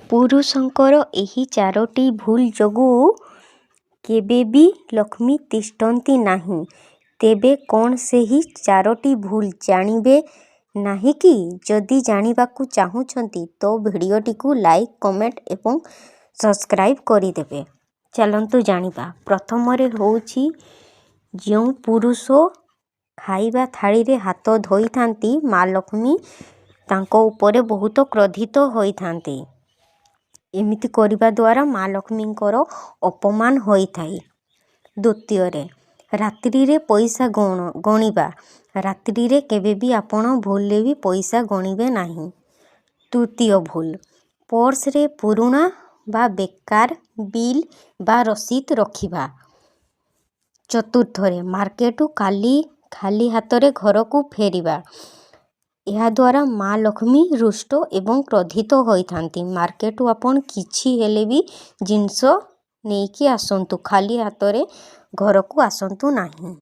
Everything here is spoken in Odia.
ପୁରୁଷଙ୍କର ଏହି ଚାରୋଟି ଭୁଲ ଯୋଗୁଁ କେବେ ବି ଲକ୍ଷ୍ମୀ ତିଷ୍ଠନ୍ତି ନାହିଁ। ତେବେ କ'ଣ ସେହି ଚାରୋଟି ଭୁଲ ଜାଣିବେ ନାହିଁ କି? ଯଦି ଜାଣିବାକୁ ଚାହୁଁଛନ୍ତି ତ ଭିଡ଼ିଓଟିକୁ ଲାଇକ୍, କମେଣ୍ଟ ଏବଂ ସବସ୍କ୍ରାଇବ୍ କରିଦେବେ। ଚାଲନ୍ତୁ ଜାଣିବା। ପ୍ରଥମରେ ହେଉଛି, ଯେଉଁ ପୁରୁଷ ଖାଇବା ଥାଳିରେ ହାତ ଧୋଇଥାନ୍ତି, ମା ଲକ୍ଷ୍ମୀ ତାଙ୍କ ଉପରେ ବହୁତ କ୍ରୋଧିତ ହୋଇଥାନ୍ତି। ଏମିତି କରିବା ଦ୍ୱାରା ମା ଲକ୍ଷ୍ମୀଙ୍କର ଅପମାନ ହୋଇଥାଏ। ଦ୍ୱିତୀୟରେ, ରାତ୍ରିରେ ପଇସା ଗଣିବା। ରାତ୍ରିରେ କେବେ ବି ଆପଣ ଭୁଲରେ ବି ପଇସା ଗଣିବେ ନାହିଁ। ତୃତୀୟ ଭୁଲ, ପର୍ସରେ ପୁରୁଣା ବା ବେକାର ବିଲ୍ ବା ରସିଦ ରଖିବା। ଚତୁର୍ଥରେ, ମାର୍କେଟରୁ ଖାଲି ହାତରେ ଘରକୁ ଫେରିବା। ଏହାଦ୍ୱାରା ମା ଲକ୍ଷ୍ମୀ ରୁଷ୍ଟ ଏବଂ କ୍ରୋଧିତ ହୋଇଥାନ୍ତି। ମାର୍କେଟରୁ ଆପଣ କିଛି ହେଲେ ବି ଜିନିଷ ନେଇକି ଆସନ୍ତୁ, ଖାଲି ହାତରେ ଘରକୁ ଆସନ୍ତୁ ନାହିଁ।